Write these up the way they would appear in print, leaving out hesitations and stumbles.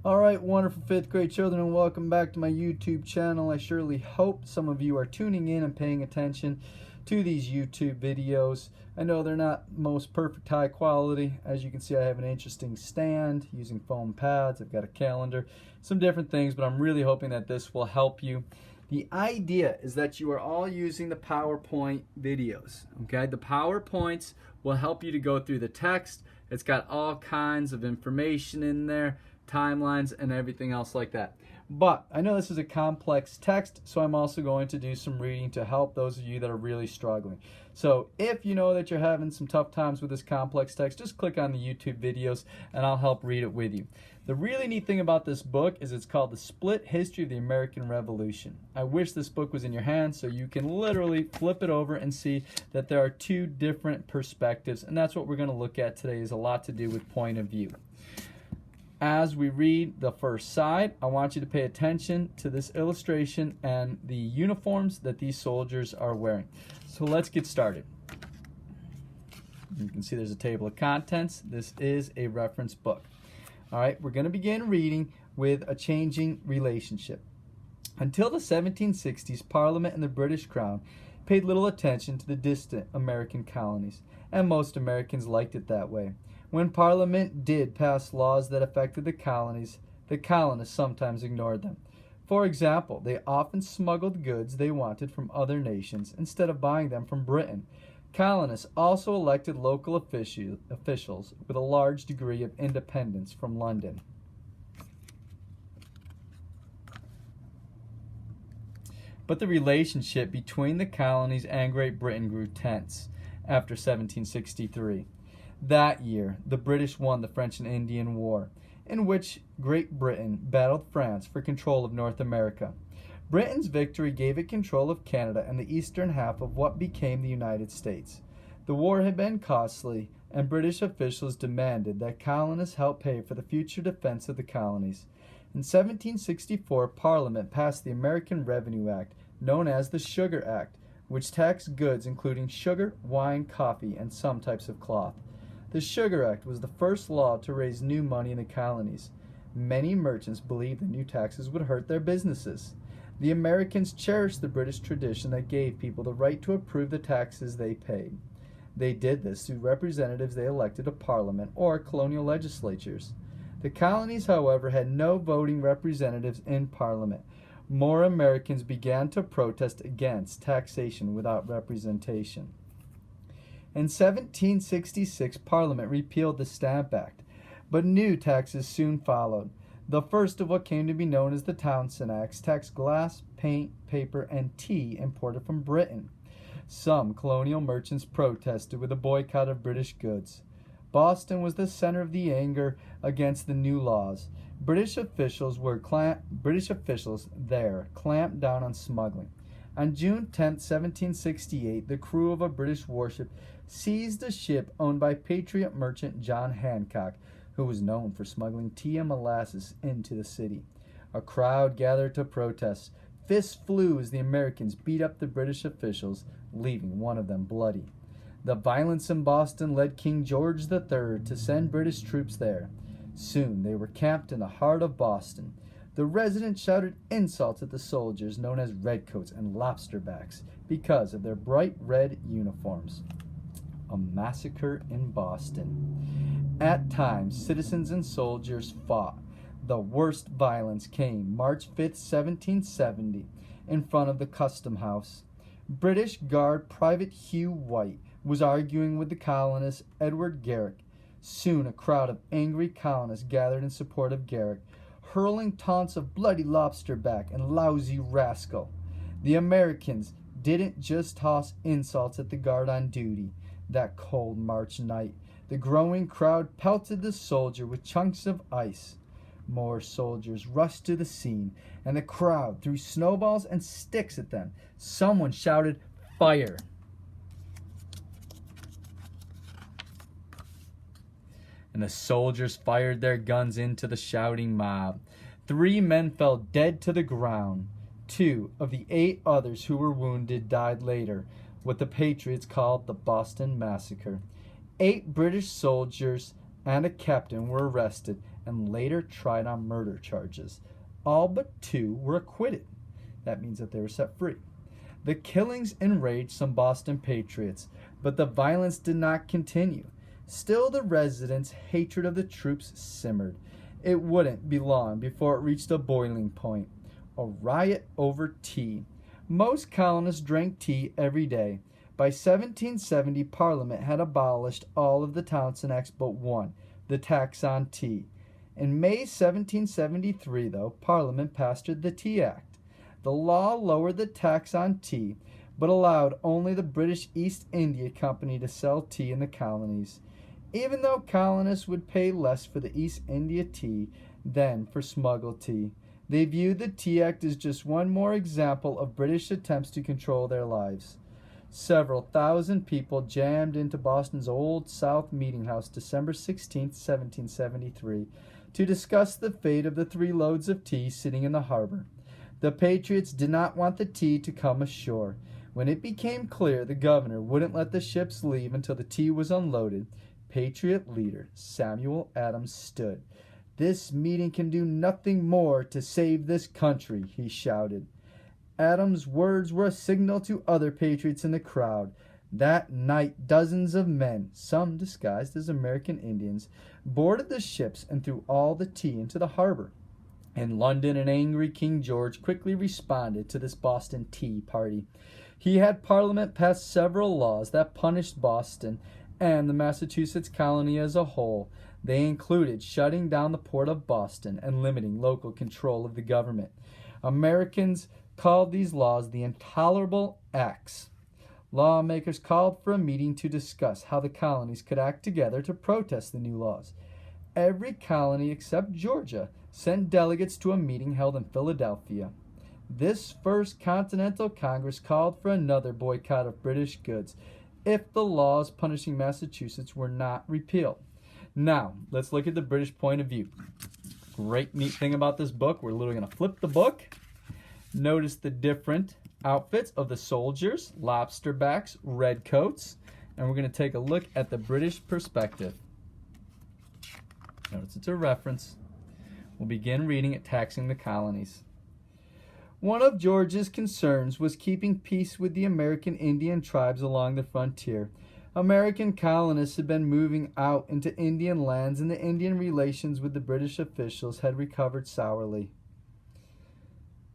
All right, wonderful fifth grade children, and welcome back to my YouTube channel. I surely hope some of you are tuning in and paying attention to these YouTube videos. I know they're not most perfect high quality. As you can see, I have an interesting stand using foam pads. I've got a calendar, some different things, but I'm really hoping that this will help you. The idea is that you are all using the PowerPoint videos, okay? The PowerPoints will help you to go through the text. It's got all kinds of information in there, timelines and everything else like that. But I know this is a complex text, so I'm also going to do some reading to help those of you that are really struggling. So if you know that you're having some tough times with this complex text, just click on the YouTube videos and I'll help read it with you. The really neat thing about this book is it's called The Split History of the American Revolution. I wish this book was in your hands so you can literally flip it over and see that there are two different perspectives, and that's what we're going to look at today. Is a lot to do with point of view. As we read the first side, I want you to pay attention to this illustration and the uniforms that these soldiers are wearing. So let's get started. You can see there's a table of contents. This is a reference book. All right, we're going to begin reading with a changing relationship. Until the 1760s, Parliament and the British Crown paid little attention to the distant American colonies, and most Americans liked it that way. When Parliament did pass laws that affected the colonies sometimes ignored them. For example, they often smuggled goods they wanted from other nations instead of buying them from Britain. Colonists also elected local officials with a large degree of independence from London. But the relationship between the colonies and Great Britain grew tense after 1763. That year, the British won the French and Indian War, in which Great Britain battled France for control of North America. Britain's victory gave it control of Canada and the eastern half of what became the United States. The war had been costly, and British officials demanded that colonists help pay for the future defense of the colonies. In 1764, Parliament passed the American Revenue Act, known as the Sugar Act, which taxed goods including sugar, wine, coffee, and some types of cloth. The Sugar Act was the first law to raise new money in the colonies. Many merchants believed the new taxes would hurt their businesses. The Americans cherished the British tradition that gave people the right to approve the taxes they paid. They did this through representatives they elected to Parliament or colonial legislatures. The colonies, however, had no voting representatives in Parliament. More Americans began to protest against taxation without representation. In 1766, Parliament repealed the Stamp Act, but new taxes soon followed. The first of what came to be known as the Townshend Acts taxed glass, paint, paper, and tea imported from Britain. Some colonial merchants protested with a boycott of British goods. Boston was the center of the anger against the new laws. British officials there clamped down on smuggling. On June 10, 1768, the crew of a British warship seized a ship owned by patriot merchant John Hancock, who was known for smuggling tea and molasses into the city. A crowd gathered to protest. Fists flew as the Americans beat up the British officials, leaving one of them bloody. The violence in Boston led King George III to send British troops there. Soon they were camped in the heart of Boston. The residents shouted insults at the soldiers, known as redcoats and lobsterbacks, because of their bright red uniforms. A massacre in Boston. At times, citizens and soldiers fought. The worst violence came March 5, 1770, in front of the Custom House. British Guard Private Hugh White was arguing with the colonist Edward Garrick. Soon a crowd of angry colonists gathered in support of Garrick, hurling taunts of bloody lobsterback and lousy rascal. The Americans didn't just toss insults at the guard on duty. That cold March night, the growing crowd pelted the soldier with chunks of ice. More soldiers rushed to the scene, and the crowd threw snowballs and sticks at them. Someone shouted, "Fire!" And the soldiers fired their guns into the shouting mob. 3 men fell dead to the ground. 2 of the 8 others who were wounded died later, what the Patriots called the Boston Massacre. 8 British soldiers and a captain were arrested and later tried on murder charges. All but 2 were acquitted. That means that they were set free. The killings enraged some Boston patriots, but the violence did not continue. Still, the residents' hatred of the troops simmered. It wouldn't be long before it reached a boiling point. A riot over tea. Most colonists drank tea every day. By 1770, Parliament had abolished all of the Townshend Acts but one, the tax on tea. In May 1773, though, Parliament passed the Tea Act. The law lowered the tax on tea, but allowed only the British East India Company to sell tea in the colonies. Even though colonists would pay less for the East India tea than for smuggled tea, they viewed the Tea Act as just one more example of British attempts to control their lives. Several thousand people jammed into Boston's Old South Meeting House December 16, 1773, to discuss the fate of the 3 loads of tea sitting in the harbor. The Patriots did not want the tea to come ashore. When it became clear the governor wouldn't let the ships leave until the tea was unloaded, Patriot leader Samuel Adams stood. "This meeting can do nothing more to save this country," he shouted. Adams' words were a signal to other patriots in the crowd. That night, dozens of men, some disguised as American Indians, boarded the ships and threw all the tea into the harbor. In London, an angry King George quickly responded to this Boston Tea Party. He had Parliament pass several laws that punished Boston and the Massachusetts colony as a whole. They included shutting down the port of Boston and limiting local control of the government. Americans called these laws the Intolerable Acts. Lawmakers called for a meeting to discuss how the colonies could act together to protest the new laws. Every colony except Georgia sent delegates to a meeting held in Philadelphia. This first Continental Congress called for another boycott of British goods if the laws punishing Massachusetts were not repealed. Now, let's look at the British point of view. Great neat thing about this book, we're literally going to flip the book. Notice the different outfits of the soldiers, lobster backs, red coats, and we're going to take a look at the British perspective. Notice it's a reference. We'll begin reading at Taxing the Colonies. One of George's concerns was keeping peace with the American Indian tribes along the frontier. American colonists had been moving out into Indian lands, and the Indian relations with the British officials had recovered sourly.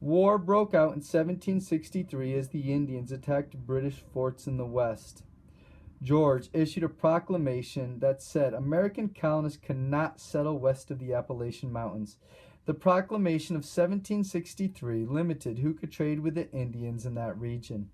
War broke out in 1763 as the Indians attacked British forts in the west. George issued a proclamation that said American colonists could not settle west of the Appalachian Mountains. The proclamation of 1763 limited who could trade with the Indians in that region.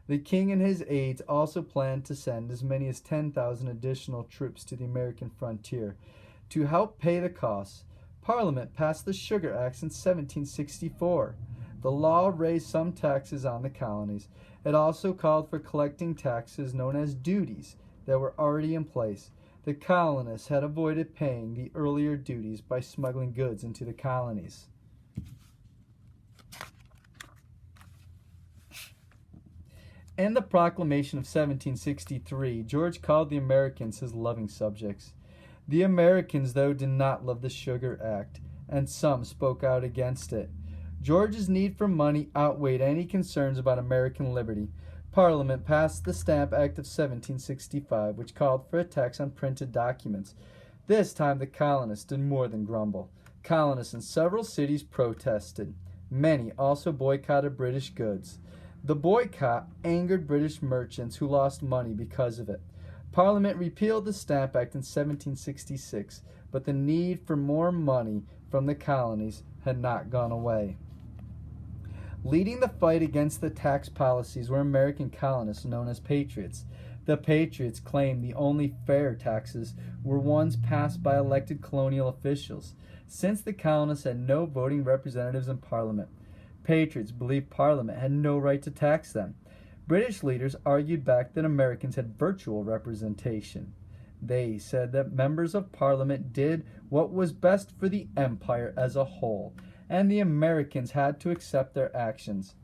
The king and his aides also planned to send as many as 10,000 additional troops to the American frontier. To help pay the costs, Parliament passed the Sugar Acts in 1764. The law raised some taxes on the colonies. It also called for collecting taxes known as duties that were already in place. The colonists had avoided paying the earlier duties by smuggling goods into the colonies. In the proclamation of 1763, George called the Americans his loving subjects. The Americans, though, did not love the Sugar Act, and some spoke out against it. George's need for money outweighed any concerns about American liberty. Parliament passed the Stamp Act of 1765, which called for a tax on printed documents. This time the colonists did more than grumble. Colonists in several cities protested. Many also boycotted British goods. The boycott angered British merchants who lost money because of it. Parliament repealed the Stamp Act in 1766, but the need for more money from the colonies had not gone away. Leading the fight against the tax policies were American colonists known as Patriots. The Patriots claimed the only fair taxes were ones passed by elected colonial officials, since the colonists had no voting representatives in Parliament. Patriots believed Parliament had no right to tax them. British leaders argued back that Americans had virtual representation. They said that members of Parliament did what was best for the empire as a whole, and the Americans had to accept their actions.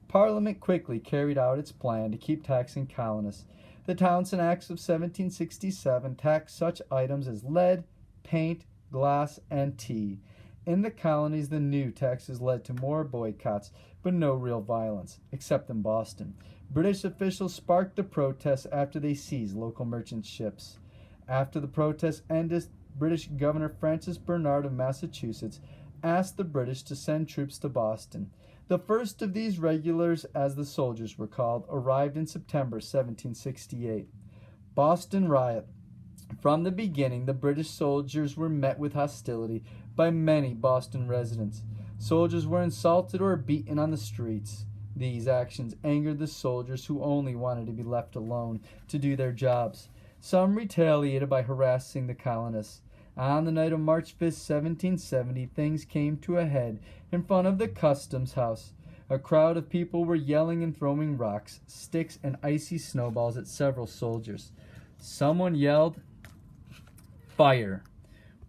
Parliament quickly carried out its plan to keep taxing colonists. The Townshend Acts of 1767 taxed such items as lead, paint, glass, and tea. In the colonies, the new taxes led to more boycotts, but no real violence, except in Boston. British officials sparked the protests after they seized local merchant ships. After the protests ended, British Governor Francis Bernard of Massachusetts asked the British to send troops to Boston. The first of these regulars, as the soldiers were called, arrived in September 1768. Boston Riot. From the beginning, the British soldiers were met with hostility by many Boston residents. Soldiers were insulted or beaten on the streets. These actions angered the soldiers, who only wanted to be left alone to do their jobs. Some retaliated by harassing the colonists. On the night of March 5, 1770, things came to a head in front of the customs house. A crowd of people were yelling and throwing rocks, sticks, and icy snowballs at several soldiers. Someone yelled, "Fire!"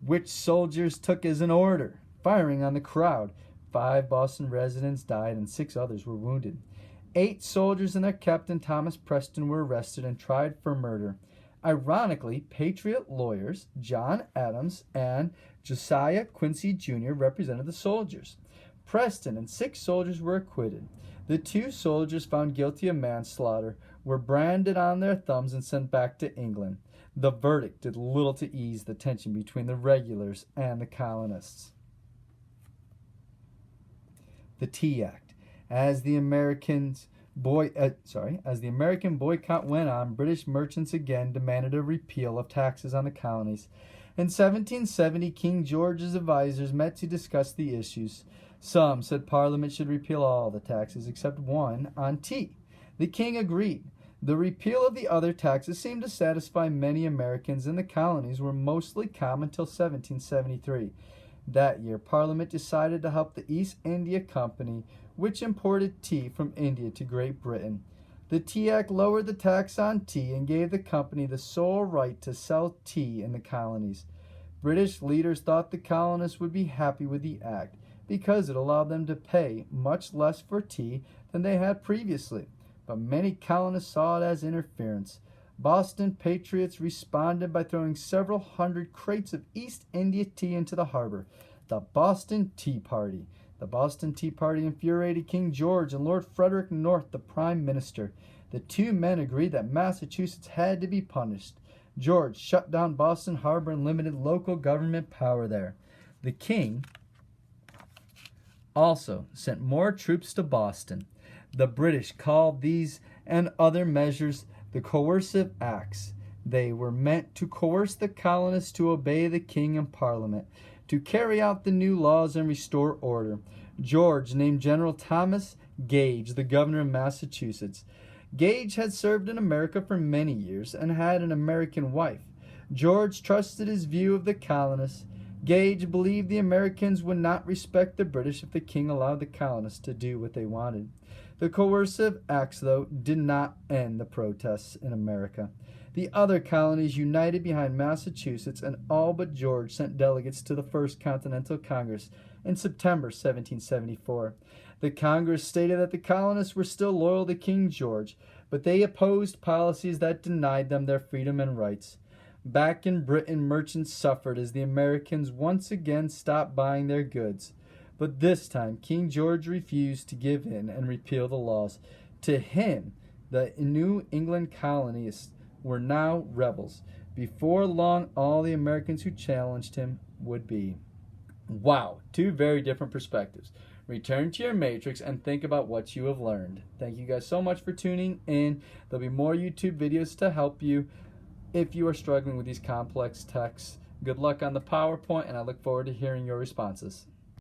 which soldiers took as an order. Firing on the crowd. 5 Boston residents died and 6 others were wounded. 8 soldiers and their captain, Thomas Preston, were arrested and tried for murder. Ironically, Patriot lawyers John Adams and Josiah Quincy Jr. represented the soldiers. Preston and 6 soldiers were acquitted. The 2 soldiers found guilty of manslaughter were branded on their thumbs and sent back to England. The verdict did little to ease the tension between the regulars and the colonists. The Tea Act. As the American boycott went on, British merchants again demanded a repeal of taxes on the colonies. In 1770, King George's advisors met to discuss the issues. Some said Parliament should repeal all the taxes except one on tea. The king agreed. The repeal of the other taxes seemed to satisfy many Americans, and the colonies were mostly calm until 1773. That year, Parliament decided to help the East India Company, which imported tea from India to Great Britain. The Tea Act lowered the tax on tea and gave the company the sole right to sell tea in the colonies. British leaders thought the colonists would be happy with the act because it allowed them to pay much less for tea than they had previously. But many colonists saw it as interference. Boston patriots responded by throwing several hundred crates of East India tea into the harbor. The Boston Tea Party. The Boston Tea Party infuriated King George and Lord Frederick North, the Prime Minister. The 2 men agreed that Massachusetts had to be punished. George shut down Boston Harbor and limited local government power there. The king also sent more troops to Boston. The British called these and other measures the Coercive Acts. They were meant to coerce the colonists to obey the king and Parliament, to carry out the new laws and restore order. George named General Thomas Gage the governor of Massachusetts. Gage had served in America for many years and had an American wife. George trusted his view of the colonists. Gage believed the Americans would not respect the British if the king allowed the colonists to do what they wanted. The Coercive Acts, though, did not end the protests in America. The other colonies united behind Massachusetts, and all but George sent delegates to the First Continental Congress in September 1774. The Congress stated that the colonists were still loyal to King George, but they opposed policies that denied them their freedom and rights. Back in Britain, merchants suffered as the Americans once again stopped buying their goods. But this time, King George refused to give in and repeal the laws. To him, the New England colonists were now rebels. Before long, all the Americans who challenged him would be. Wow, 2 very different perspectives. Return to your matrix and think about what you have learned. Thank you guys so much for tuning in. There'll be more YouTube videos to help you if you are struggling with these complex texts. Good luck on the PowerPoint, and I look forward to hearing your responses.